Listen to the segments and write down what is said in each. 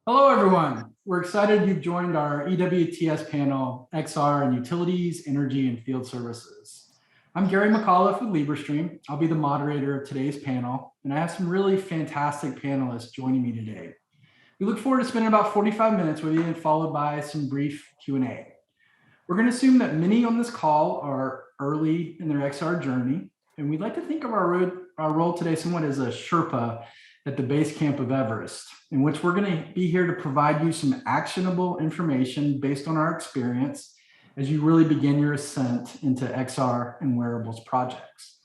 Hello, everyone. We're excited you've joined our EWTS panel, XR and Utilities, Energy, and Field Services. I'm Gary McAuliffe with Librestream. I'll be the moderator of today's panel, and I have some really fantastic panelists joining me today. We look forward to spending about 45 minutes with you, followed by some brief Q&A. We're going to assume that many on this call are early in their XR journey, and we'd like to think of our role today somewhat as a Sherpa at the base camp of Everest, in which we're going to be here to provide you some actionable information based on our experience as you really begin your ascent into XR and wearables projects.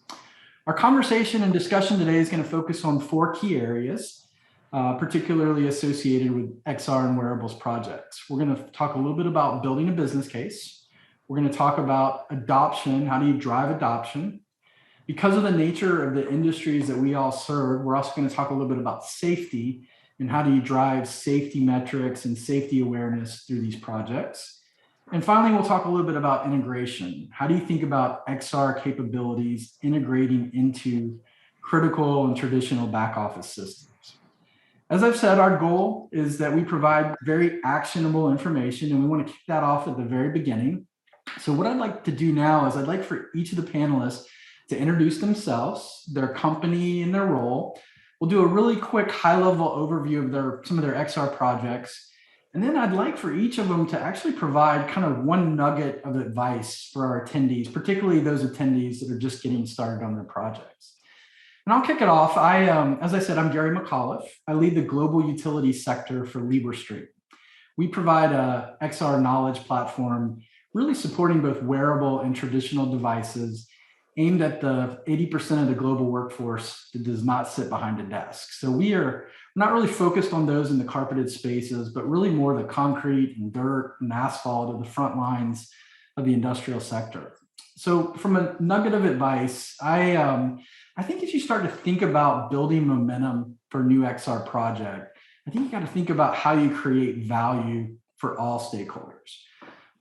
Our conversation and discussion today is going to focus on 4 key areas, particularly associated with XR and wearables projects. We're going to talk a little bit about building a business case. We're going to talk about adoption. How do you drive adoption? Because of the nature of the industries that we all serve, we're also going to talk a little bit about safety and how do you drive safety metrics and safety awareness through these projects. And finally, we'll talk a little bit about integration. How do you think about XR capabilities integrating into critical and traditional back office systems? As I've said, our goal is that we provide very actionable information, and we want to kick that off at the very beginning. So what I'd like to do now is I'd like for each of the panelists to introduce themselves, their company, and their role. We'll do a really quick high-level overview of some of their XR projects. And then I'd like for each of them to actually provide kind of one nugget of advice for our attendees, particularly those attendees that are just getting started on their projects. And I'll kick it off. As I said, I'm Gary McAuliffe. I lead the global utility sector for Librestream. We provide a XR knowledge platform, really supporting both wearable and traditional devices, aimed at the 80% of the global workforce that does not sit behind a desk. So we're not really focused on those in the carpeted spaces, but really more the concrete and dirt and asphalt of the front lines of the industrial sector. So from a nugget of advice, I think if you start to think about building momentum for a new XR project, I think you got to think about how you create value for all stakeholders.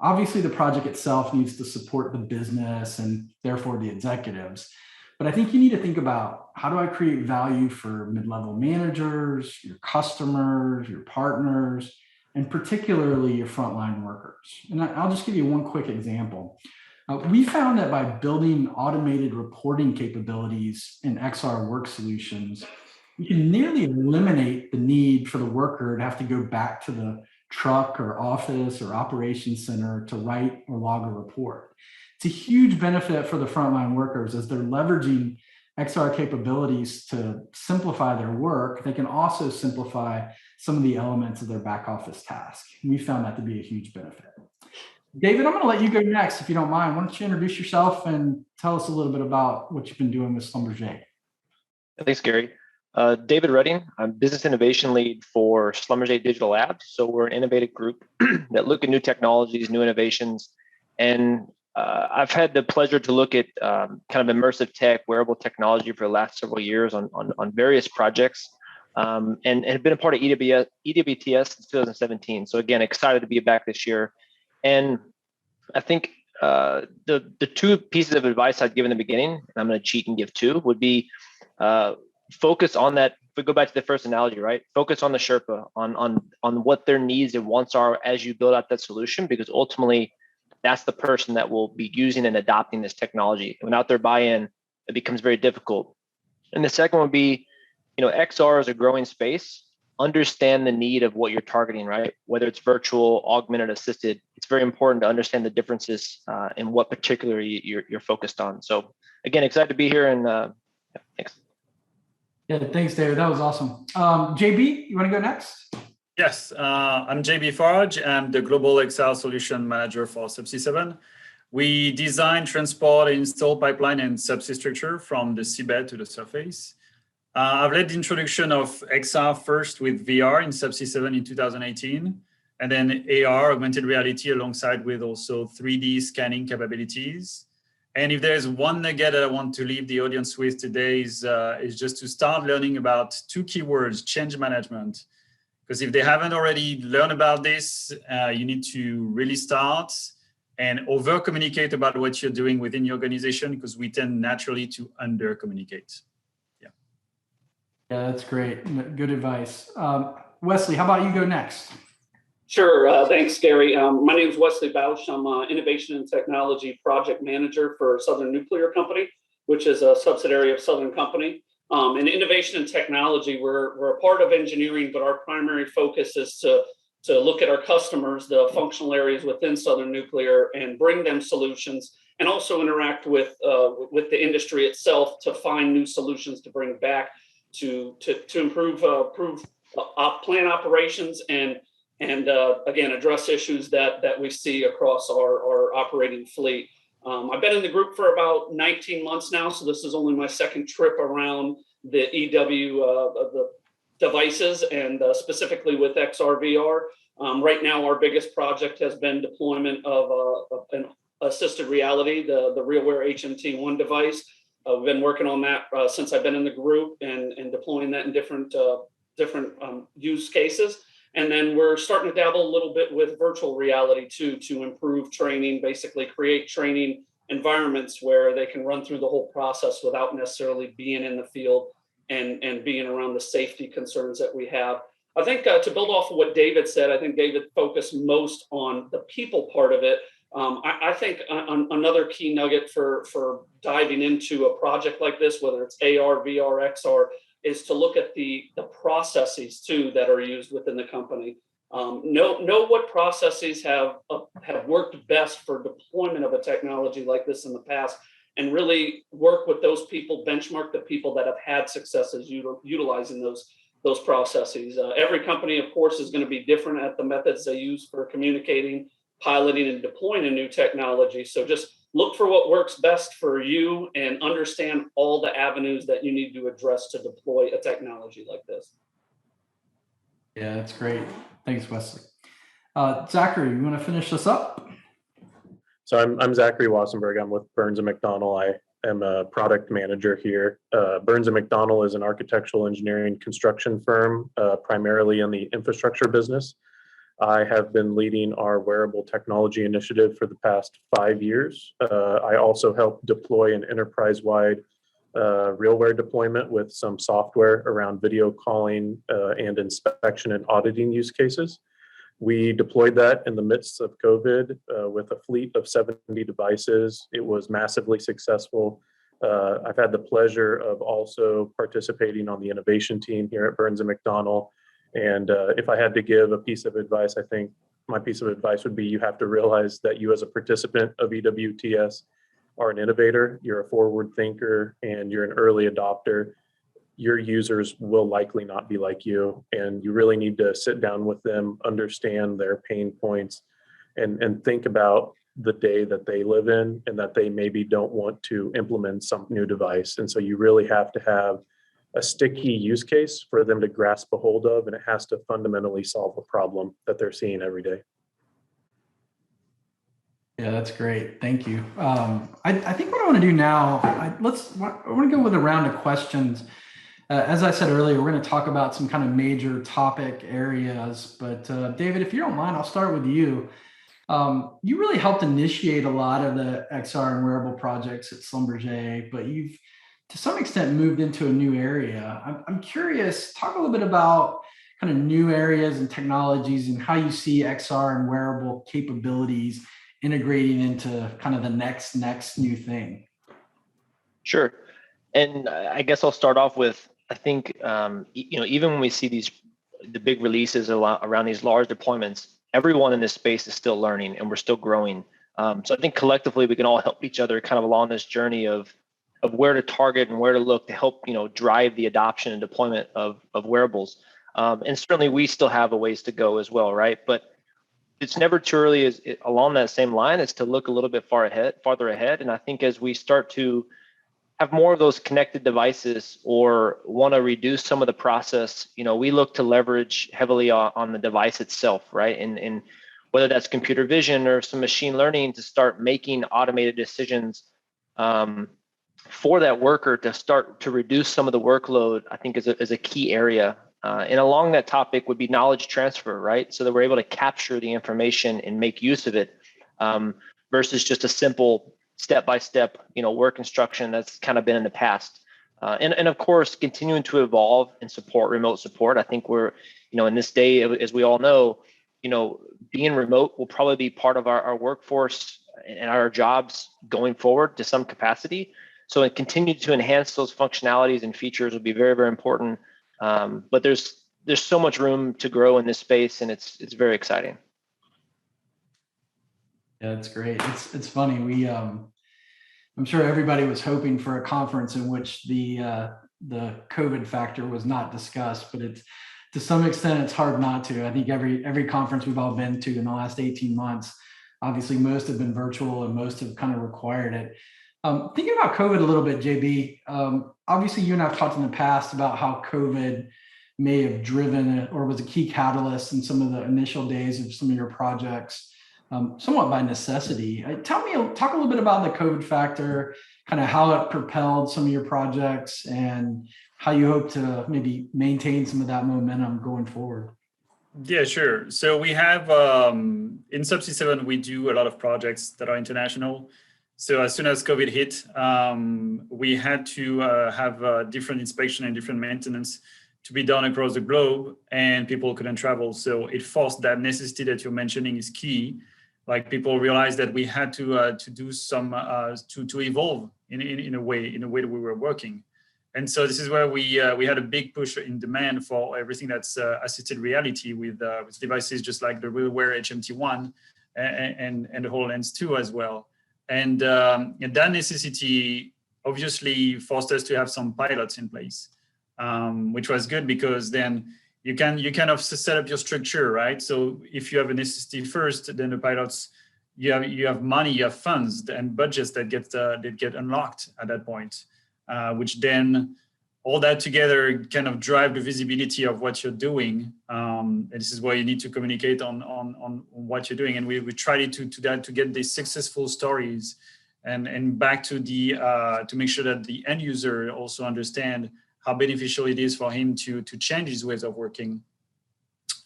Obviously, the project itself needs to support the business and therefore the executives. But I think you need to think about, how do I create value for mid-level managers, your customers, your partners, and particularly your frontline workers? And I'll just give you one quick example. We found that by building automated reporting capabilities in XR work solutions, you can nearly eliminate the need for the worker to have to go back to the truck or office or operations center to write or log a report. It's a huge benefit for the frontline workers as they're leveraging XR capabilities to simplify their work. They can also simplify some of the elements of their back office task. We found that to be a huge benefit. David, I'm going to let you go next if you don't mind. Why don't you introduce yourself and tell us a little bit about what you've been doing with Schlumberger? Thanks, Gary. David Redding, I'm business innovation lead for Schlumberger Digital Labs. So we're an innovative group that look at new technologies, new innovations. And I've had the pleasure to look at kind of immersive tech, wearable technology for the last several years on various projects, and have been a part of EWTS since 2017. So again, excited to be back this year. And I think the 2 pieces of advice I'd give in the beginning, and I'm going to cheat and give 2, would be focus on that. If we go back to the first analogy, right? Focus on the Sherpa, on what their needs and wants are as you build out that solution, because ultimately that's the person that will be using and adopting this technology. And without their buy-in, it becomes very difficult. And the second would be, XR is a growing space. Understand the need of what you're targeting, right? Whether it's virtual, augmented, assisted, it's very important to understand the differences in what particularly you're focused on. So again, excited to be here, and thanks. Yeah, thanks, David. That was awesome. JB, you want to go next? Yes, I'm JB Farage. I'm the Global XR Solution Manager for Subsea 7. We design, transport, and install pipeline and subsea structure from the seabed to the surface. I've led the introduction of XR first with VR in Subsea 7 in 2018, and then AR, augmented reality, alongside with also 3D scanning capabilities. And if there's one nugget that I want to leave the audience with today is just to start learning about 2 keywords, change management. Because if they haven't already learned about this, you need to really start and over-communicate about what you're doing within your organization, because we tend naturally to under-communicate. Yeah, that's great. Good advice. Wesley, how about you go next? Sure. Thanks, Gary. My name is Wesley Bausch. I'm an Innovation and Technology Project Manager for Southern Nuclear Company, which is a subsidiary of Southern Company. In Innovation and Technology, we're a part of engineering, but our primary focus is to look at our customers, the functional areas within Southern Nuclear, and bring them solutions, and also interact with the industry itself to find new solutions to bring back to improve plant operations and again, address issues that we see across our operating fleet. I've been in the group for about 19 months now, so this is only my second trip around the the devices, and specifically with XR/VR. Right now, our biggest project has been deployment of an assisted reality, the RealWear HMT1 device. We've been working on that since I've been in the group and deploying that in different use cases. And then we're starting to dabble a little bit with virtual reality too, to improve training, basically create training environments where they can run through the whole process without necessarily being in the field and being around the safety concerns that we have. I think to build off of what David said, I think David focused most on the people part of it. I think another key nugget for diving into a project like this, whether it's AR, VR, XR, is to look at the processes too that are used within the company. Know what processes have worked best for deployment of a technology like this in the past, and really work with those people, benchmark the people that have had successes utilizing those processes. Every company, of course, is going to be different at the methods they use for communicating, piloting, and deploying a new technology. So just look for what works best for you and understand all the avenues that you need to address to deploy a technology like this. Yeah, that's great. Thanks, Wesley. Zachary, you want to finish this up? So I'm Zachary Wassenberg. I'm with Burns & McDonnell. I am a product manager here. Burns & McDonnell is an architectural engineering construction firm, primarily in the infrastructure business. I have been leading our wearable technology initiative for the past 5 years. I also help deploy an enterprise-wide RealWear deployment with some software around video calling and inspection and auditing use cases. We deployed that in the midst of COVID with a fleet of 70 devices. It was massively successful. I've had the pleasure of also participating on the innovation team here at Burns & McDonnell. And if I had to give a piece of advice, I think my piece of advice would be you have to realize that you as a participant of EWTS are an innovator, you're a forward thinker, and you're an early adopter. Your users will likely not be like you, and you really need to sit down with them, understand their pain points, and think about the day that they live in and that they maybe don't want to implement some new device. And so you really have to have a sticky use case for them to grasp a hold of, and it has to fundamentally solve a problem that they're seeing every day. Yeah, that's great. Thank you. I think what I want to do now, I want to go with a round of questions. As I said earlier, we're going to talk about some kind of major topic areas, but David, if you don't mind, I'll start with you. You really helped initiate a lot of the XR and wearable projects at Schlumberger, but you've to some extent moved into a new area. I'm curious, talk a little bit about kind of new areas and technologies and how you see XR and wearable capabilities integrating into kind of the next new thing. Sure. And I guess I'll start off with, I think, even when we see the big releases around these large deployments, everyone in this space is still learning and we're still growing. So I think collectively we can all help each other kind of along this journey of where to target and where to look to help, drive the adoption and deployment of wearables. And certainly we still have a ways to go as well, right? But it's never too early along that same line is to look a little bit farther ahead. And I think as we start to have more of those connected devices or want to reduce some of the process, we look to leverage heavily on the device itself, right? And whether that's computer vision or some machine learning to start making automated decisions for that worker to start to reduce some of the workload, I think is a key area. And along that topic would be knowledge transfer, right? So that we're able to capture the information and make use of it versus just a simple step-by-step, work instruction that's kind of been in the past. And of course, continuing to evolve and support remote support. I think we're in this day, as we all know, being remote will probably be part of our workforce and our jobs going forward to some capacity. So it continue to enhance those functionalities and features will be very, very important. But there's so much room to grow in this space, and it's very exciting. Yeah, it's great. It's funny. I'm sure everybody was hoping for a conference in which the COVID factor was not discussed, but it's to some extent it's hard not to. I think every conference we've all been to in the last 18 months, obviously most have been virtual and most have kind of required it. Thinking about COVID a little bit, JB, obviously you and I've talked in the past about how COVID may have driven or was a key catalyst in some of the initial days of some of your projects, somewhat by necessity. Talk a little bit about the COVID factor, kind of how it propelled some of your projects and how you hope to maybe maintain some of that momentum going forward. Yeah, sure. So we have, in Subsea 7, we do a lot of projects that are international. So as soon as COVID hit, we had to have different inspection and different maintenance to be done across the globe, and people couldn't travel. So it forced that necessity that you're mentioning is key. Like people realized that we had to do some to evolve in a way that we were working. And so this is where we had a big push in demand for everything that's assisted reality with devices just like the RealWear HMT1 and the HoloLens 2 as well. And that necessity obviously forced us to have some pilots in place, which was good because then you kind of set up your structure, right? So if you have a necessity first, then the pilots, you have money, you have funds and budgets that get unlocked at that point. Which then all that together kind of drive the visibility of what you're doing. And this is why you need to communicate on what you're doing. And we tried to get these successful stories and back to to make sure that the end user also understand how beneficial it is for him to change his ways of working.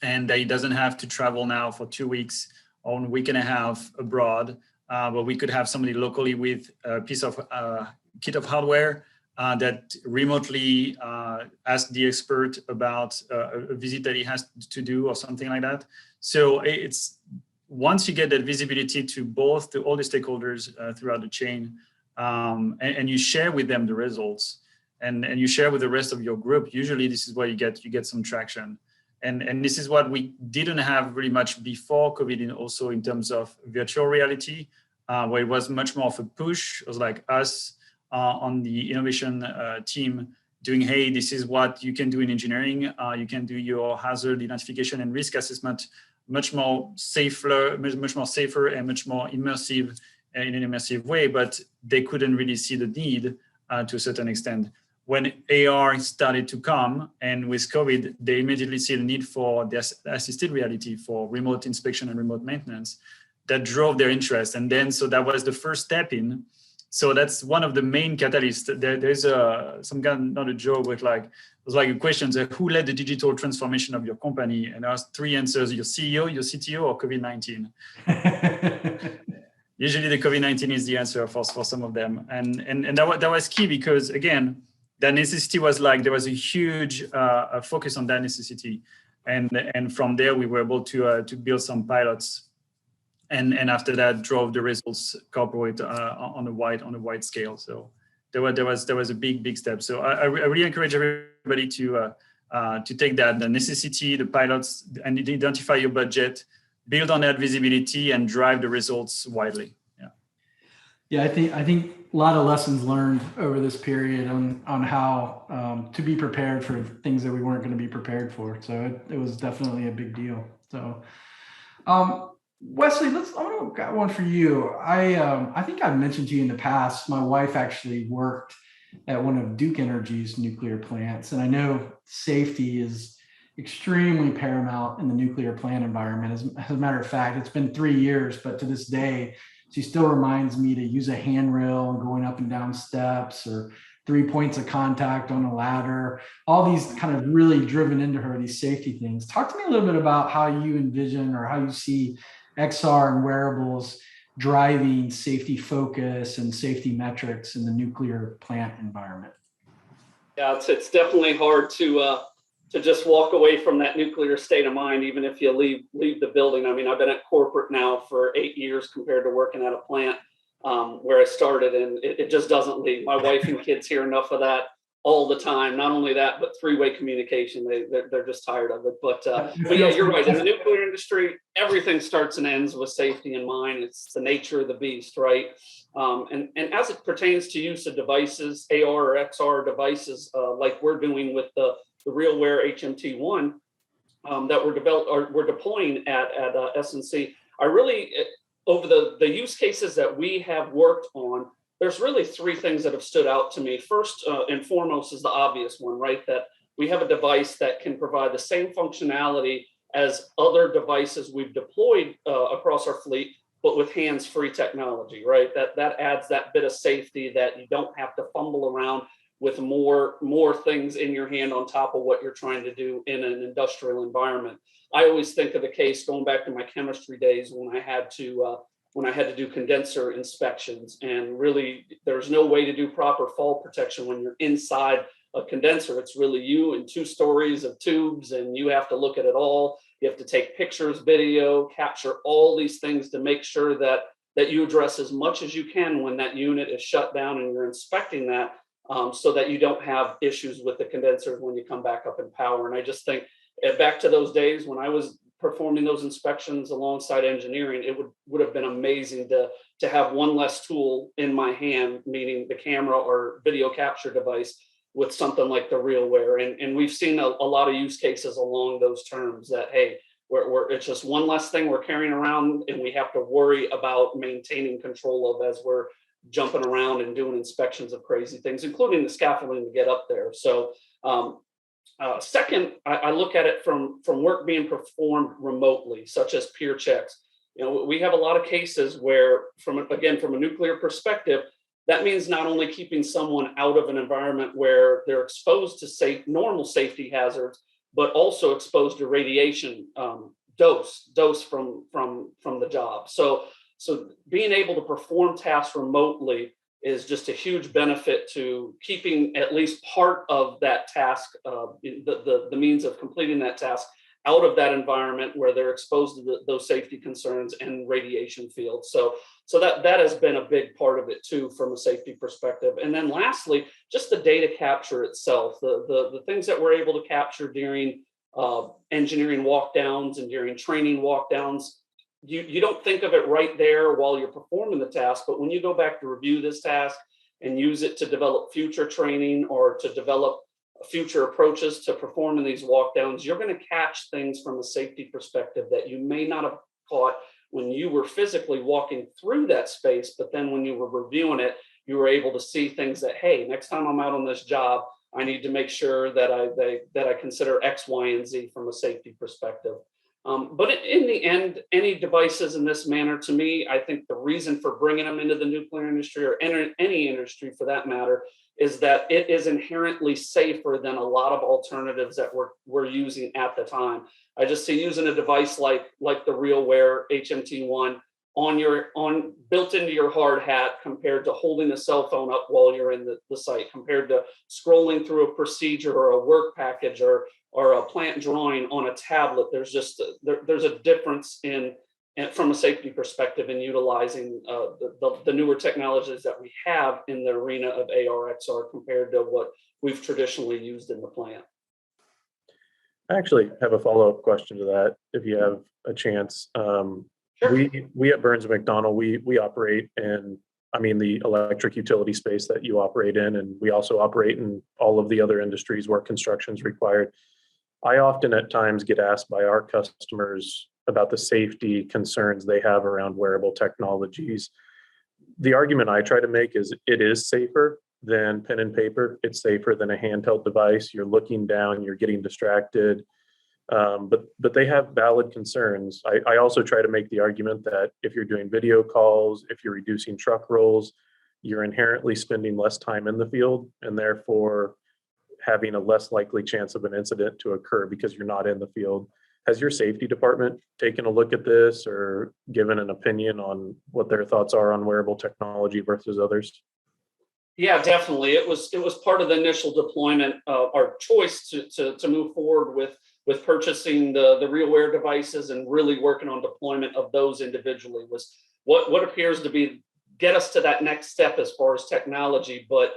And that he doesn't have to travel now for 2 weeks or a week and a half abroad, but we could have somebody locally with a piece of kit of hardware that remotely ask the expert about a visit that he has to do or something like that. So it's once you get that visibility to all the stakeholders throughout the chain, and you share with them the results, and you share with the rest of your group, usually this is where you get some traction. And this is what we didn't have really much before COVID, and also in terms of virtual reality, where it was much more of a push. It was like us on the innovation team doing, hey, this is what you can do in engineering. You can do your hazard identification and risk assessment much more safer and much more immersive in an immersive way, but they couldn't really see the need to a certain extent. When AR started to come, and with COVID, they immediately see the need for the assisted reality for remote inspection and remote maintenance. That drove their interest. And then, so that was the first step in. So that's one of the main catalysts. There's some kind of, not a joke, but it was like a question, who led the digital transformation of your company? And I asked 3 answers: your CEO, your CTO, or COVID-19. Usually the COVID-19 is the answer for some of them. And that was key because, again, that necessity was there was a huge focus on that necessity. And from there, we were able to build some pilots. And after that, drove the results corporate on a wide scale. So there was a big step. So I really encourage everybody to take that, the necessity, the pilots, and identify your budget, build on that visibility, and drive the results widely. Yeah, I think a lot of lessons learned over this period on how to be prepared for things that we weren't going to be prepared for. So it was definitely a big deal. So. Wesley, I got one for you. I think I've mentioned to you in the past, my wife actually worked at one of Duke Energy's nuclear plants. And I know safety is extremely paramount in the nuclear plant environment. As a matter of fact, it's been 3 years, but to this day, she still reminds me to use a handrail going up and down steps, or 3 points of contact on a ladder, all these kind of really driven into her, these safety things. Talk to me a little bit about how you envision or how you see XR and wearables driving safety focus and safety metrics in the nuclear plant environment. Yeah, it's definitely hard to to just walk away from that nuclear state of mind, even if you leave the building. I mean, I've been at corporate now for 8 years compared to working at a plant where I started, and it just doesn't leave. My wife and kids hear enough of that all the time. Not only that, but three-way communication. They're just tired of it. But yeah, you're right. In the nuclear industry, everything starts and ends with safety in mind. It's the nature of the beast, right? And as it pertains to use of devices, AR or XR devices, like we're doing with the RealWear HMT1 that we're deploying at SNC, I really, over the use cases that we have worked on, there's really three things that have stood out to me. First and foremost is the obvious one, right? That we have a device that can provide the same functionality as other devices we've deployed across our fleet, but with hands-free technology, right? That adds that bit of safety that you don't have to fumble around with more things in your hand on top of what you're trying to do in an industrial environment. I always think of the case going back to my chemistry days when I had to do condenser inspections, and really there's no way to do proper fall protection when you're inside a condenser. It's really you and 2 stories of tubes, and you have to look at it all. You have to take pictures, video, capture all these things to make sure that you address as much as you can when that unit is shut down and you're inspecting that, so that you don't have issues with the condensers when you come back up in power. And I just think back to those days when I was performing those inspections alongside engineering, it would have been amazing to have one less tool in my hand, meaning the camera or video capture device, with something like the RealWear. And we've seen a lot of use cases along those terms that, hey, it's just one less thing we're carrying around and we have to worry about maintaining control of as we're jumping around and doing inspections of crazy things, including the scaffolding to get up there. So second, I look at it from work being performed remotely, such as peer checks. You know, we have a lot of cases where, from a nuclear perspective, that means not only keeping someone out of an environment where they're exposed to normal safety hazards, but also exposed to radiation dose from the job. So being able to perform tasks remotely is just a huge benefit to keeping at least part of that task, the means of completing that task, out of that environment where they're exposed to those safety concerns and radiation fields. So that has been a big part of it too, from a safety perspective. And then lastly, just the data capture itself, the things that we're able to capture during engineering walkdowns and during training walkdowns. You don't think of it right there while you're performing the task, but when you go back to review this task and use it to develop future training or to develop future approaches to performing these walkdowns, you're going to catch things from a safety perspective that you may not have caught when you were physically walking through that space. But then when you were reviewing it, you were able to see things that, hey, next time I'm out on this job, I need to make sure that I consider X, Y, and Z from a safety perspective. But in the end, any devices in this manner, to me, I think the reason for bringing them into the nuclear industry, or any industry for that matter, is that it is inherently safer than a lot of alternatives that we're using at the time. I just see using a device like the RealWear HMT1 built into your hard hat compared to holding a cell phone up while you're in the site, compared to scrolling through a procedure or a work package or a plant drawing on a tablet. There's a difference from a safety perspective in utilizing the newer technologies that we have in the arena of AR, XR compared to what we've traditionally used in the plant. I actually have a follow-up question to that, if you have a chance. Sure. We at Burns & McDonnell, we operate in, the electric utility space that you operate in, and we also operate in all of the other industries where construction is required. I often at times get asked by our customers about the safety concerns they have around wearable technologies. The argument I try to make is it is safer than pen and paper. It's safer than a handheld device. You're looking down, you're getting distracted. But they have valid concerns. I also try to make the argument that if you're doing video calls, if you're reducing truck rolls, you're inherently spending less time in the field and therefore having a less likely chance of an incident to occur because you're not in the field. Has your safety department taken a look at this or given an opinion on what their thoughts are on wearable technology versus others? Yeah, definitely. It was part of the initial deployment, our choice to move forward with purchasing the RealWear devices and really working on deployment of those individually was what appears to be get us to that next step as far as technology, but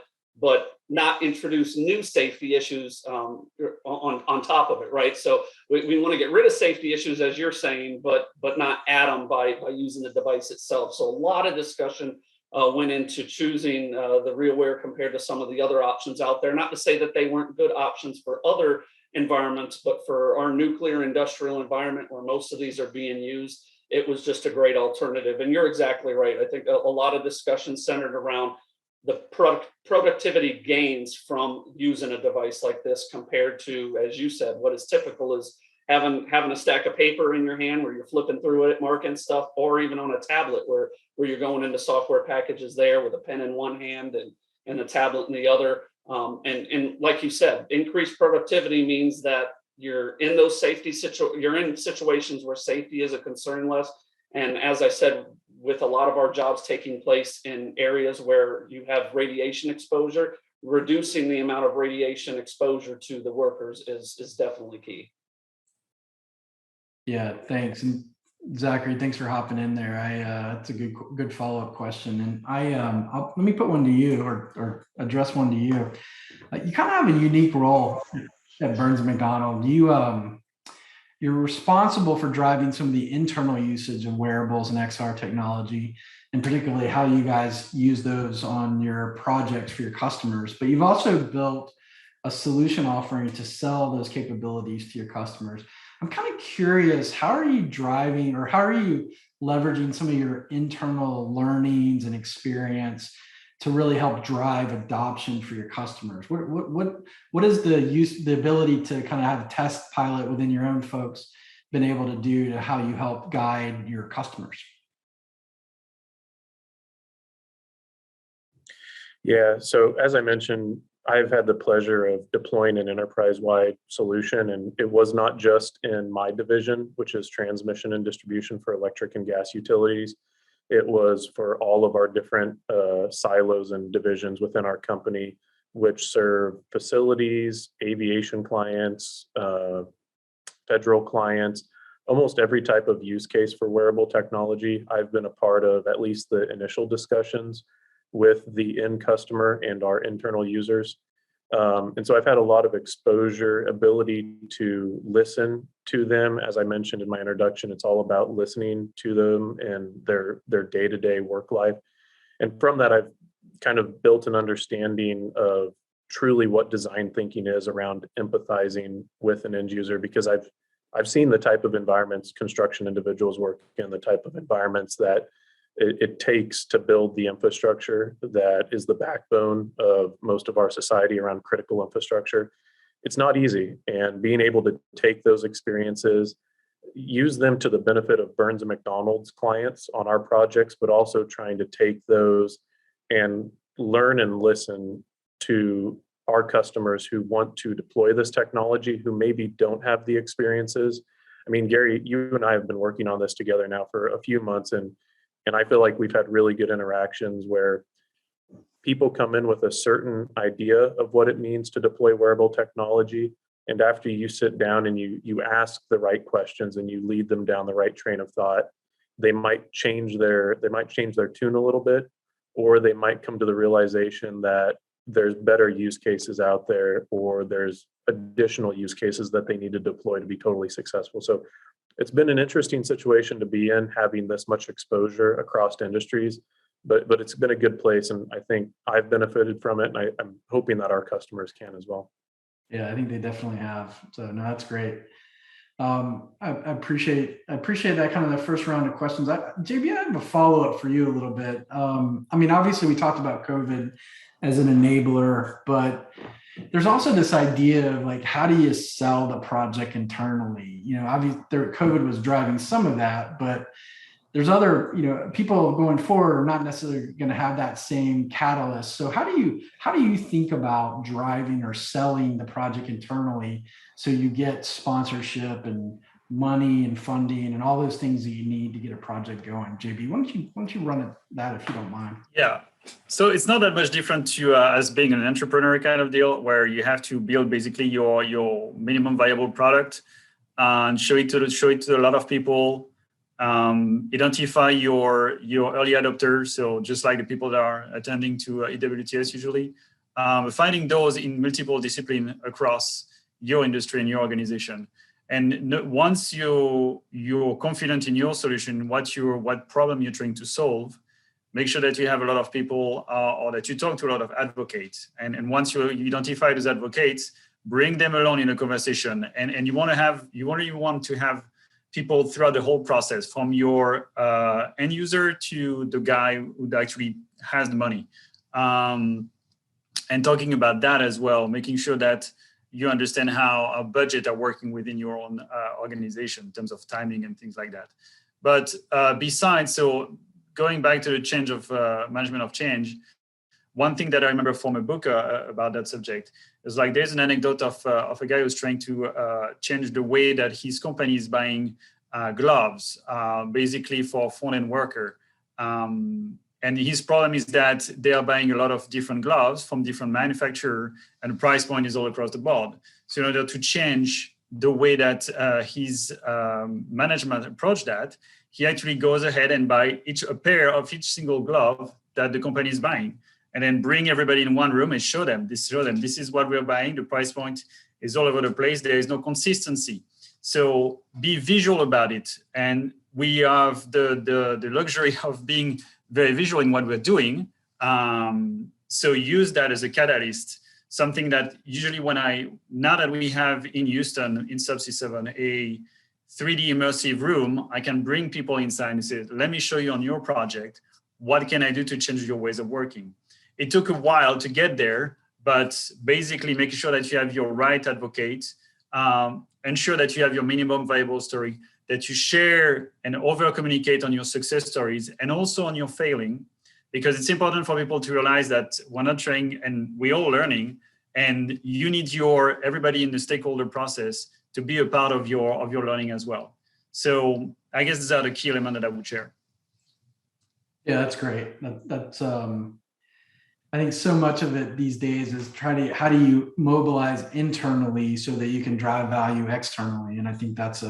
not introduce new safety issues on top of it, right? So we want to get rid of safety issues, as you're saying, but not add them by using the device itself. So a lot of discussion went into choosing the RealWear compared to some of the other options out there. Not to say that they weren't good options for other environments, but for our nuclear industrial environment where most of these are being used, it was just a great alternative. And you're exactly right. I think a lot of discussion centered around the productivity gains from using a device like this compared to, as you said, what is typical is having a stack of paper in your hand where you're flipping through it, marking stuff, or even on a tablet where you're going into software packages there with a pen in one hand and a tablet in the other. And like you said, increased productivity means that you're in those you're in situations where safety is a concern less. And as I said, with a lot of our jobs taking place in areas where you have radiation exposure, reducing the amount of radiation exposure to the workers is definitely key. Yeah, thanks. And Zachary, thanks for hopping in there. That's a good follow-up question. And let me put one to you or address one to you. You kind of have a unique role at Burns McDonnell. You're responsible for driving some of the internal usage of wearables and XR technology, and particularly how you guys use those on your projects for your customers. But you've also built a solution offering to sell those capabilities to your customers. I'm kind of curious, how are you driving or how are you leveraging some of your internal learnings and experience to really help drive adoption for your customers? What is the ability to kind of have a test pilot within your own folks been able to do to how you help guide your customers? Yeah, so as I mentioned, I've had the pleasure of deploying an enterprise-wide solution, and it was not just in my division, which is transmission and distribution for electric and gas utilities. It was for all of our different silos and divisions within our company, which serve facilities, aviation clients, federal clients, almost every type of use case for wearable technology. I've been a part of at least the initial discussions with the end customer and our internal users. And so I've had a lot of exposure, ability to listen to them. As I mentioned in my introduction, it's all about listening to them and their day-to-day work life. And from that, I've kind of built an understanding of truly what design thinking is around empathizing with an end user, because I've seen the type of environments construction individuals work in, the type of environments that it takes to build the infrastructure that is the backbone of most of our society around critical infrastructure. It's not easy, and being able to take those experiences, use them to the benefit of Burns and McDonnell's clients on our projects, but also trying to take those and learn and listen to our customers who want to deploy this technology, who maybe don't have the experiences. I mean, Gary, you and I have been working on this together now for a few months, and I feel like we've had really good interactions where people come in with a certain idea of what it means to deploy wearable technology. And after you sit down and you ask the right questions and you lead them down the right train of thought, they might change their tune a little bit, or they might come to the realization that there's better use cases out there, or there's additional use cases that they need to deploy to be totally successful. So it's been an interesting situation to be in, having this much exposure across industries, but it's been a good place, and I think I've benefited from it, and I'm hoping that our customers can as well. Yeah, I think they definitely have. So no, that's great. I appreciate that kind of the first round of questions. JB, I have a follow-up for you a little bit. I mean, obviously we talked about COVID as an enabler, but there's also this idea of like, how do you sell the project internally? You know, obviously COVID was driving some of that, but there's other, people going forward are not necessarily going to have that same catalyst. So how do you think about driving or selling the project internally so you get sponsorship and money and funding and all those things that you need to get a project going? JB, why don't you run that if you don't mind? Yeah. So it's not that much different to as being an entrepreneur kind of deal, where you have to build basically your minimum viable product and show it to a lot of people. Identify your early adopters. So just like the people that are attending to EWTS usually, finding those in multiple disciplines across your industry and your organization. And once you're confident in your solution, what problem you're trying to solve, make sure that you have a lot of people or that you talk to a lot of advocates. And once you identify those advocates, bring them along in a conversation. And you want to have people throughout the whole process, from your end user to the guy who actually has the money. And talking about that as well, making sure that you understand how a budget are working within your own organization in terms of timing and things like that. But besides, so going back to the change of management of change, one thing that I remember from a book about that subject is like there's an anecdote of a guy who's trying to change the way that his company is buying gloves, basically for front-end worker. And his problem is that they are buying a lot of different gloves from different manufacturers, and the price point is all across the board. So in order to change the way that his management approach that, he actually goes ahead and buy a pair of each single glove that the company is buying, and then bring everybody in one room and show them this is what we're buying. The price point is all over the place. There is no consistency. So be visual about it. And we have the luxury of being very visual in what we're doing. So use that as a catalyst, something that usually now that we have in Houston, in Subsea 7, a 3D immersive room, I can bring people inside and say, let me show you on your project, what can I do to change your ways of working? It took a while to get there, but basically making sure that you have your right advocate, ensure that you have your minimum viable story, that you share and over-communicate on your success stories and also on your failing, because it's important for people to realize that we're not trying and we're all learning, and you need everybody in the stakeholder process to be a part of your learning as well. So I guess these are the key elements that I would share. Yeah, that's great. That's I think so much of it these days is how do you mobilize internally so that you can drive value externally? And I think that's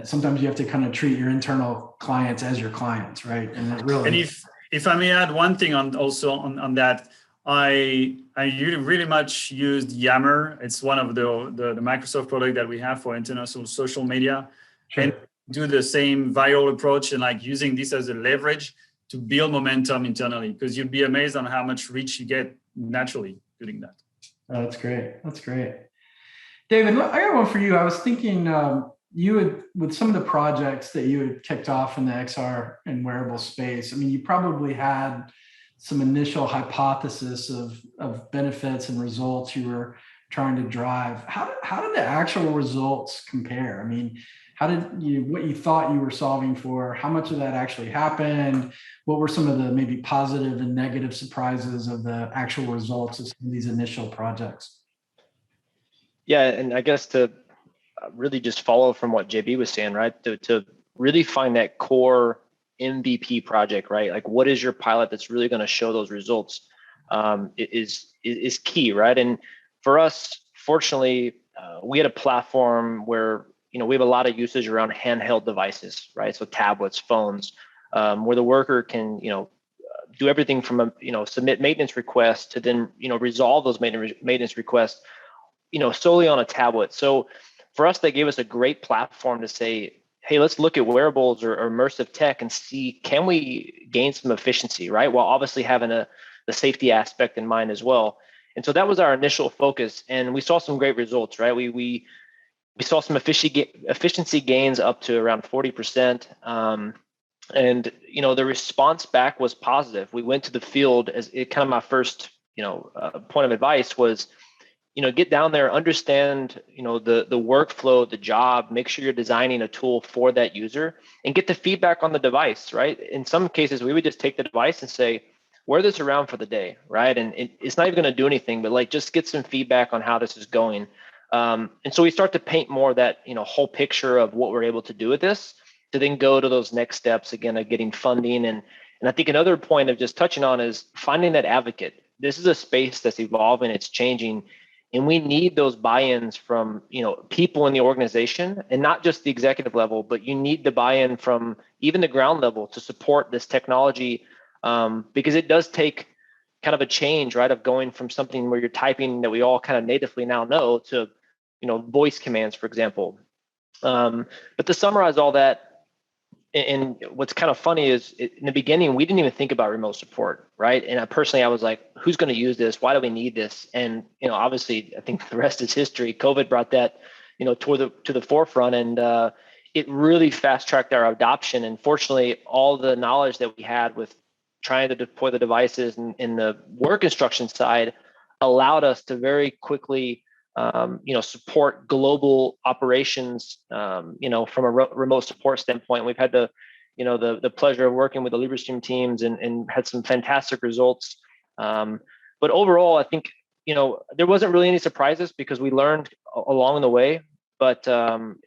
sometimes you have to kind of treat your internal clients as your clients, right? And it really. And if I may add one thing on that, I really much used Yammer. It's one of the Microsoft product that we have for international social media. Sure. And do the same viral approach and like using this as a leverage to build momentum internally, because you'd be amazed on how much reach you get naturally doing that. Oh, that's great. That's great. David, I got one for you. I was thinking you had, with some of the projects that you had kicked off in the XR and wearable space, I mean, you probably had some initial hypothesis of benefits and results you were trying to drive. How did the actual results compare? I mean, what you thought you were solving for, how much of that actually happened? What were some of the maybe positive and negative surprises of the actual results of some of these initial projects? Yeah, and I guess to really just follow from what JB was saying, right? To really find that core MVP project, right? Like, what is your pilot that's really going to show those results is key, right? And for us, fortunately, we had a platform where we have a lot of usage around handheld devices, right? So tablets, phones, where the worker can do everything from submit maintenance requests to then resolve those maintenance requests solely on a tablet. So for us, they gave us a great platform to say, hey, let's look at wearables or immersive tech and see, can we gain some efficiency, right? While obviously having the safety aspect in mind as well. And so that was our initial focus, and we saw some great results, right? We saw some efficiency gains up to around 40%. And the response back was positive. We went to the field as kind of my first point of advice was, get down there, understand, the workflow, the job, make sure you're designing a tool for that user and get the feedback on the device, right? In some cases, we would just take the device and say, wear this around for the day, right? And it's not even going to do anything, but like, just get some feedback on how this is going. And so we start to paint more of that, whole picture of what we're able to do with this to then go to those next steps again of getting funding and And I think another point of just touching on is finding that advocate. This is a space that's evolving, it's changing, and we need those buy-ins from people in the organization, and not just the executive level, but you need the buy-in from even the ground level to support this technology, because it does take kind of a change, right, of going from something where you're typing that we all kind of natively now know to voice commands, for example. But to summarize all that, and what's kind of funny is in the beginning, we didn't even think about remote support, right? And I was like, who's going to use this? Why do we need this? And, obviously, I think the rest is history. COVID brought that, to the forefront, and it really fast tracked our adoption. And fortunately, all the knowledge that we had with trying to deploy the devices in the work instruction side allowed us to very quickly support global operations, from a remote support standpoint. We've had the pleasure of working with the Librestream teams and had some fantastic results. But overall, I think, there wasn't really any surprises because we learned along the way, but, and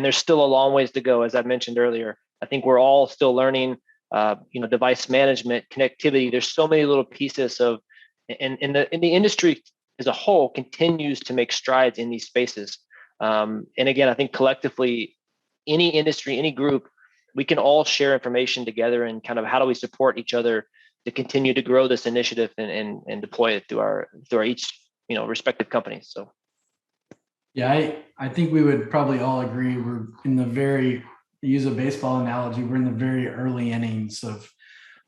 there's still a long ways to go. As I mentioned earlier, I think we're all still learning, device management, connectivity. There's so many little pieces of, and the industry as a whole continues to make strides in these spaces. And again, I think collectively, any industry, any group, we can all share information together and kind of how do we support each other to continue to grow this initiative and deploy it through our each, respective companies. So. Yeah, I think we would probably all agree we're in the use a baseball analogy, we're in the very early innings of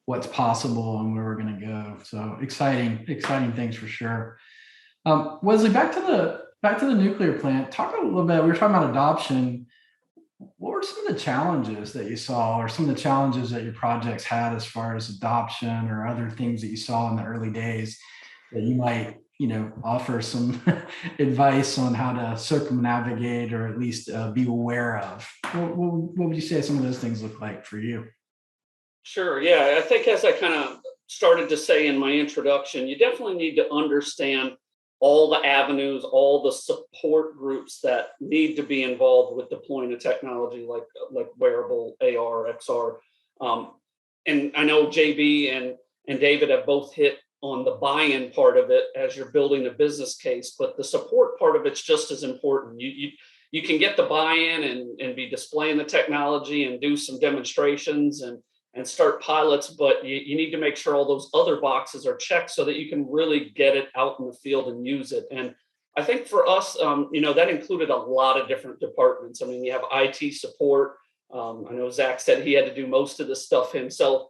what's possible and where we're going to go. So exciting things for sure. Wesley, back to the nuclear plant. Talk a little bit. We were talking about adoption. What were some of the challenges that you saw, or some of the challenges that your projects had as far as adoption or other things that you saw in the early days that you might, offer some advice on how to circumnavigate or at least be aware of? What would you say some of those things look like for you? Sure. Yeah, I think as I kind of started to say in my introduction, you definitely need to understand all the avenues, all the support groups that need to be involved with deploying a technology like wearable AR, XR. And I know JB and David have both hit on the buy-in part of it as you're building a business case, but the support part of it's just as important. You can get the buy-in and be displaying the technology and do some demonstrations and start pilots, but you need to make sure all those other boxes are checked so that you can really get it out in the field and use it. And I think for us, that included a lot of different departments. I mean, you have IT support. I know Zach said he had to do most of the stuff himself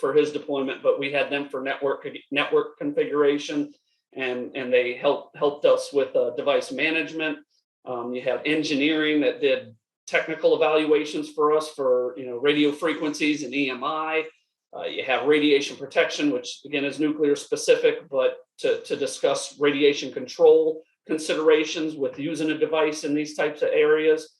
for his deployment, but we had them for network configuration, and they helped us with device management. You have engineering that did technical evaluations for us for radio frequencies and EMI. You have radiation protection, which again is nuclear specific, but to discuss radiation control considerations with using a device in these types of areas.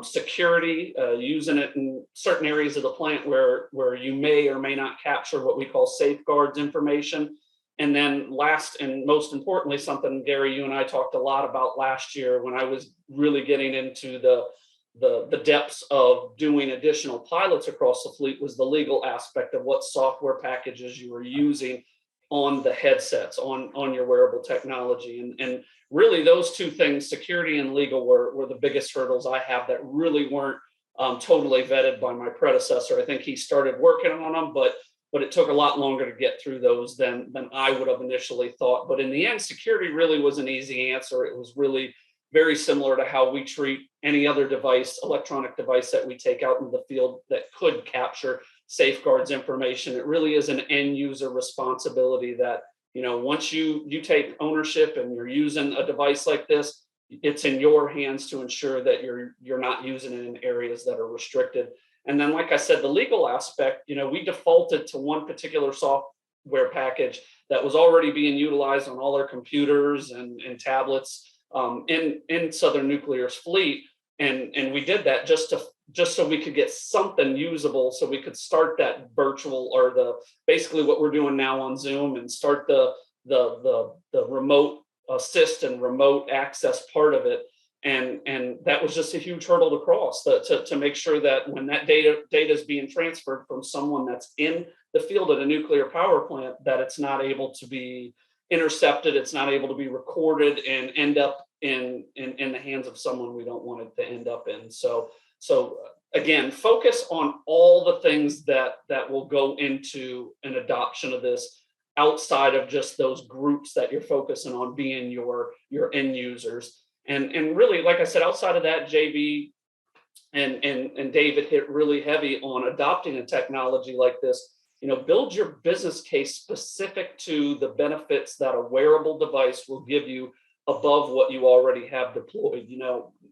Security, using it in certain areas of the plant where you may or may not capture what we call safeguards information. And then last and most importantly, something, Gary, you and I talked a lot about last year when I was really getting into the depths of doing additional pilots across the fleet, was the legal aspect of what software packages you were using on the headsets, on your wearable technology. And really those two things, security and legal, were the biggest hurdles I have that really weren't totally vetted by my predecessor. I think he started working on them, but it took a lot longer to get through those than I would have initially thought. But in the end, security really was an easy answer. It was really very similar to how we treat any other device, electronic device that we take out into the field that could capture safeguards information. It really is an end user responsibility that, once you take ownership and you're using a device like this, it's in your hands to ensure that you're not using it in areas that are restricted. And then, like I said, the legal aspect, we defaulted to one particular software package that was already being utilized on all our computers and tablets in Southern Nuclear's fleet. And we did that just so we could get something usable, so we could start that virtual, or basically what we're doing now on Zoom, and start the remote assist and remote access part of it. And that was just a huge hurdle to cross, to make sure that when that data is being transferred from someone that's in the field at a nuclear power plant that it's not able to be intercepted, it's not able to be recorded and end up in the hands of someone we don't want it to end up in. So again, focus on all the things that will go into an adoption of this outside of just those groups that you're focusing on being your end users. And really, like I said, outside of that, JB and David hit really heavy on adopting a technology like this. Build your business case specific to the benefits that a wearable device will give you above what you already have deployed.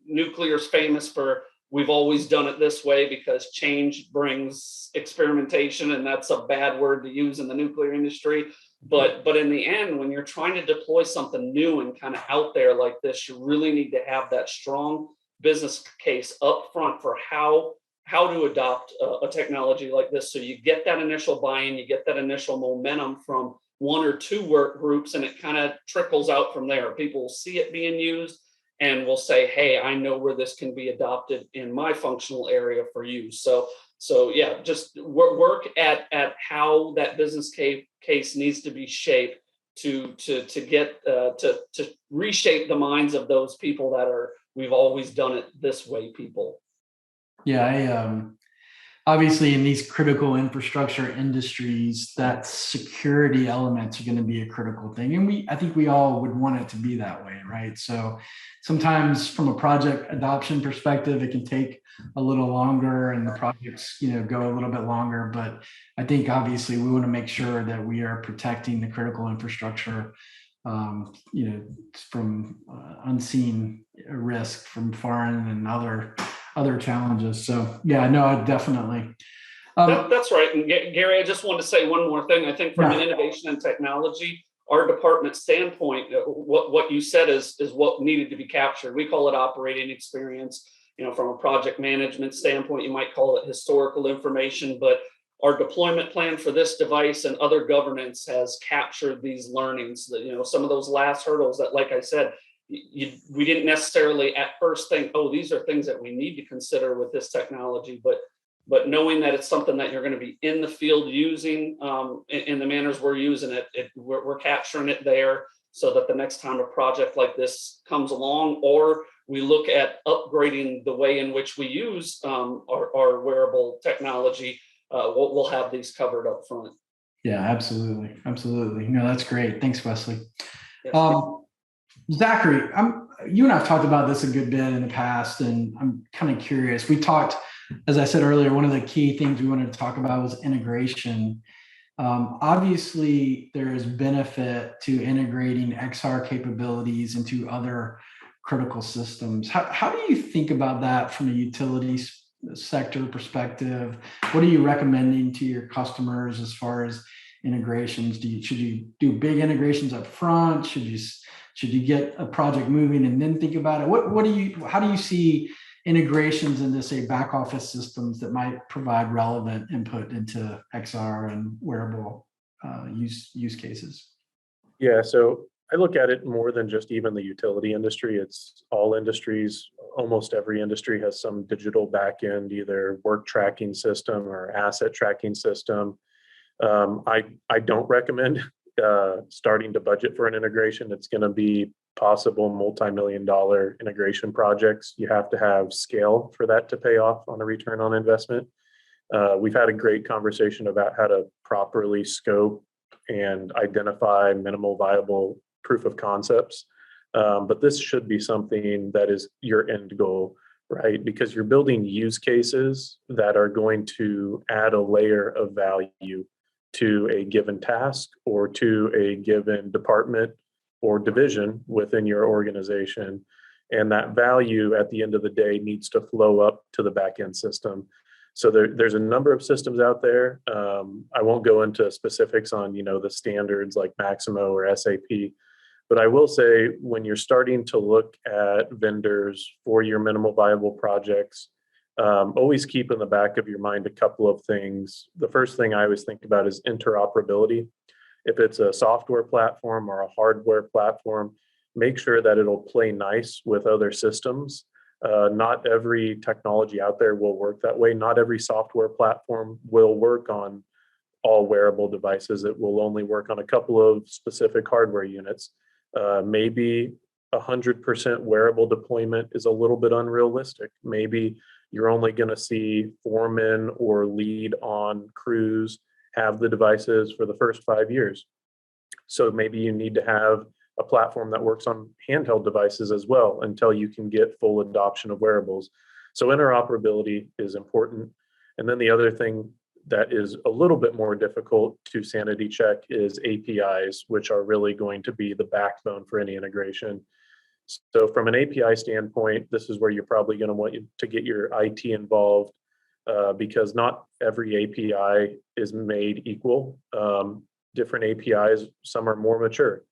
Nuclear is famous for, we've always done it this way because change brings experimentation, and that's a bad word to use in the nuclear industry. But in the end, when you're trying to deploy something new and kind of out there like this, you really need to have that strong business case up front for how to adopt a technology like this. So you get that initial buy-in, you get that initial momentum from one or two work groups, and it kind of trickles out from there. People will see it being used and will say, hey, I know where this can be adopted in my functional area for use. So yeah, just work at how that business case needs to be shaped to get to reshape the minds of those people that are, we've always done it this way people. Yeah, obviously in these critical infrastructure industries, that security elements are going to be a critical thing. And I think we all would want it to be that way, right? So sometimes from a project adoption perspective, it can take a little longer and the projects, go a little bit longer. But I think obviously we want to make sure that we are protecting the critical infrastructure, from unseen risk from foreign and other challenges. So yeah, no, definitely. That's right. And Gary, I just want to say one more thing. I think from an innovation and technology, our department standpoint, what you said is what needed to be captured. We call it operating experience. From a project management standpoint, you might call it historical information, but our deployment plan for this device and other governance has captured these learnings that, some of those last hurdles that, like I said, we didn't necessarily at first think, oh, these are things that we need to consider with this technology, but knowing that it's something that you're going to be in the field using in the manners we're using it, we're capturing it there so that the next time a project like this comes along, or we look at upgrading the way in which we use our wearable technology, we'll have these covered up front. Yeah, absolutely. No, that's great. Thanks, Wesley. Yes. Zachary, you and I have talked about this a good bit in the past, and I'm kind of curious. We talked, as I said earlier, one of the key things we wanted to talk about was integration. Obviously, there is benefit to integrating XR capabilities into other critical systems. How do you think about that from a utilities sector perspective? What are you recommending to your customers as far as integrations? Should you do big integrations up front? Should you get a project moving and then think about it? How do you see integrations into, say, back office systems that might provide relevant input into XR and wearable use cases? Yeah, so I look at it more than just even the utility industry. It's all industries. Almost every industry has some digital backend, either work tracking system or asset tracking system. I don't recommend starting to budget for an integration. It's going to be possible multi-million-dollar integration projects. You have to have scale for that to pay off on a return on investment. We've had a great conversation about how to properly scope and identify minimal viable proof of concepts. But this should be something that is your end goal, right? Because you're building use cases that are going to add a layer of value to a given task or to a given department or division within your organization. And that value at the end of the day needs to flow up to the backend system. So there's a number of systems out there. I won't go into specifics on, the standards like Maximo or SAP, but I will say when you're starting to look at vendors for your minimal viable projects, always keep in the back of your mind a couple of things. The first thing I always think about is interoperability. If it's a software platform or a hardware platform, make sure that it'll play nice with other systems. Not every technology out there will work that way. Not every software platform will work on all wearable devices. It will only work on a couple of specific hardware units. Maybe 100% wearable deployment is a little bit unrealistic. Maybe you're only going to see foremen or lead on crews have the devices for the first 5 years. So maybe you need to have a platform that works on handheld devices as well until you can get full adoption of wearables. So interoperability is important. And then the other thing that is a little bit more difficult to sanity check is APIs, which are really going to be the backbone for any integration. So from an API standpoint, this is where you're probably going to want to get your IT involved, because not every API is made equal. Different APIs, some are more mature.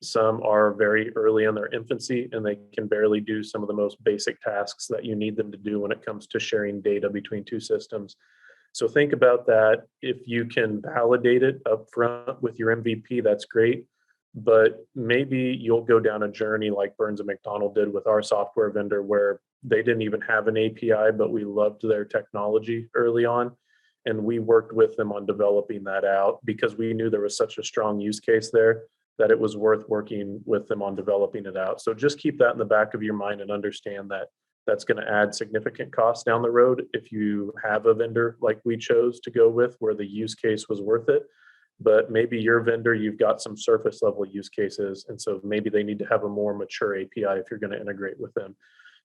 Some are very early in their infancy, and they can barely do some of the most basic tasks that you need them to do when it comes to sharing data between two systems. So think about that. If you can validate it up front with your MVP, that's great. But maybe you'll go down a journey like Burns and McDonnell did with our software vendor, where they didn't even have an API, but we loved their technology early on. And we worked with them on developing that out because we knew there was such a strong use case there that it was worth working with them on developing it out. So just keep that in the back of your mind and understand that that's going to add significant costs down the road if you have a vendor like we chose to go with, where the use case was worth it. But maybe your vendor, you've got some surface level use cases, and so maybe they need to have a more mature API if you're going to integrate with them.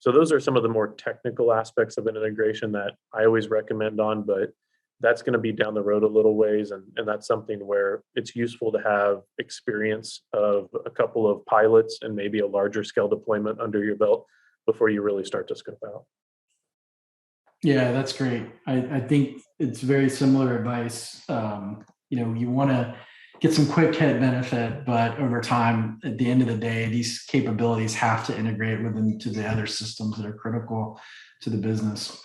So those are some of the more technical aspects of an integration that I always recommend on, but that's going to be down the road a little ways. And that's something where it's useful to have experience of a couple of pilots and maybe a larger scale deployment under your belt before you really start to scope out. Yeah, that's great. I think it's very similar advice. You want to get some quick hit benefit, but over time, at the end of the day, these capabilities have to integrate into the other systems that are critical to the business.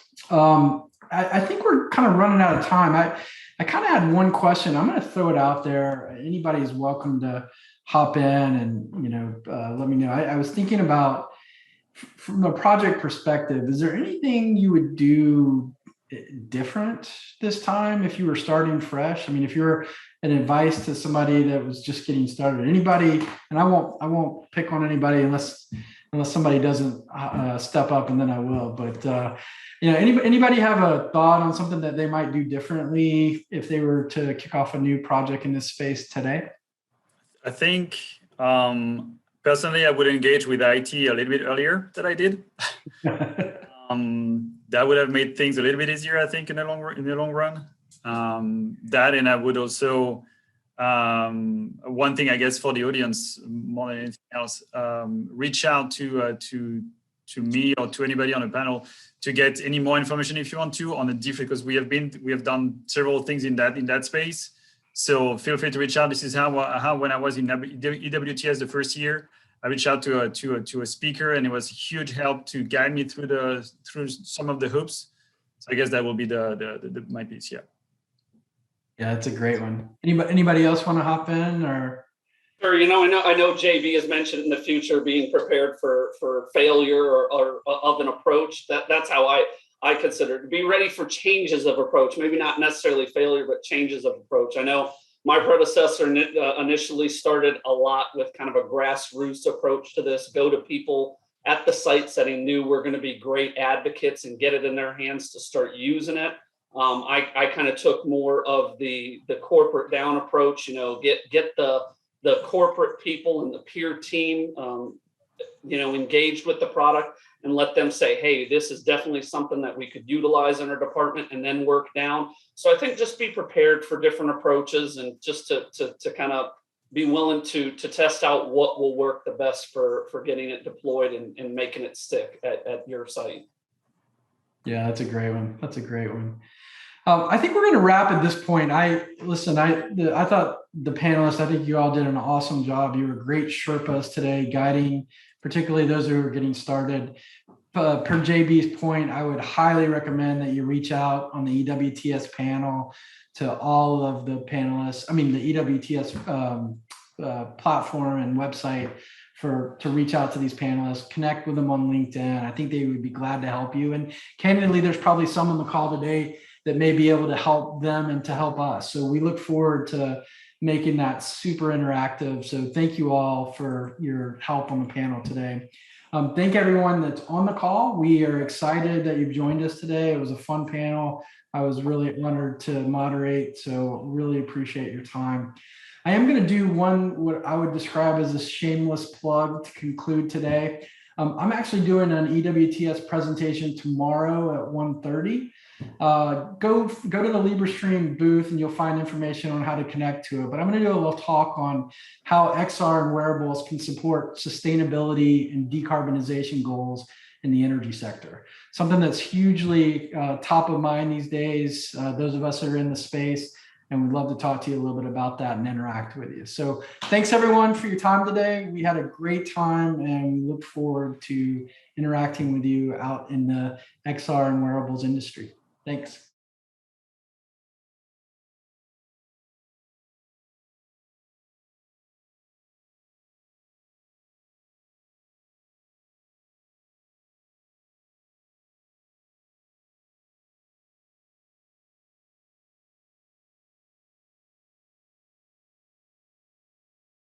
I think we're kind of running out of time. I kind of had one question. I'm going to throw it out there. Anybody's welcome to hop in and let me know. I was thinking about, from a project perspective, is there anything you would do different this time if you were starting fresh? I mean, if you're an advice to somebody that was just getting started, anybody, and I won't pick on anybody unless somebody doesn't step up, and then I will. But anybody have a thought on something that they might do differently if they were to kick off a new project in this space today? I think personally, I would engage with IT a little bit earlier than I did. That would have made things a little bit easier, I think, in the long run. That, and I would also, one thing I guess for the audience more than anything else, reach out to me or to anybody on the panel to get any more information if you want to on the different, because we have done several things in that space. So feel free to reach out. This is how when I was in EWTS the first year, I reached out to a speaker, and it was a huge help to guide me through some of the hoops. So I guess that will be my piece. Yeah. Yeah, that's a great one. Anybody else want to hop in or? Sure. I know JB has mentioned in the future being prepared for failure or of an approach. That's how I consider it. Be ready for changes of approach. Maybe not necessarily failure, but changes of approach. I know my predecessor initially started a lot with kind of a grassroots approach to this. Go to people at the sites that he knew were going to be great advocates and get it in their hands to start using it. I kind of took more of the corporate down approach. Get the corporate people and the peer team, engaged with the product and let them say, hey, this is definitely something that we could utilize in our department, and then work down. So I think just be prepared for different approaches, and just to kind of be willing to test out what will work the best for getting it deployed and making it stick at your site. Yeah, that's a great one. I think we're going to wrap at this point. I thought the panelists, I think you all did an awesome job. You were great Sherpas today, guiding particularly those who are getting started. Per JB's point, I would highly recommend that you reach out on the EWTS panel to all of the panelists. I mean, the EWTS platform and website to reach out to these panelists, connect with them on LinkedIn. I think they would be glad to help you. And candidly, there's probably some on the call today that may be able to help them and to help us. So we look forward to making that super interactive. So thank you all for your help on the panel today. Thank everyone that's on the call. We are excited that you've joined us today. It was a fun panel. I was really honored to moderate, so really appreciate your time. I am going to do what I would describe as a shameless plug to conclude today. I'm actually doing an EWTS presentation tomorrow at 1:30. Go to the Librestream booth and you'll find information on how to connect to it. But I'm going to do a little talk on how XR and wearables can support sustainability and decarbonization goals in the energy sector. Something that's hugely top of mind these days, those of us that are in the space, and we'd love to talk to you a little bit about that and interact with you. So thanks everyone for your time today. We had a great time and we look forward to interacting with you out in the XR and wearables industry. Thanks.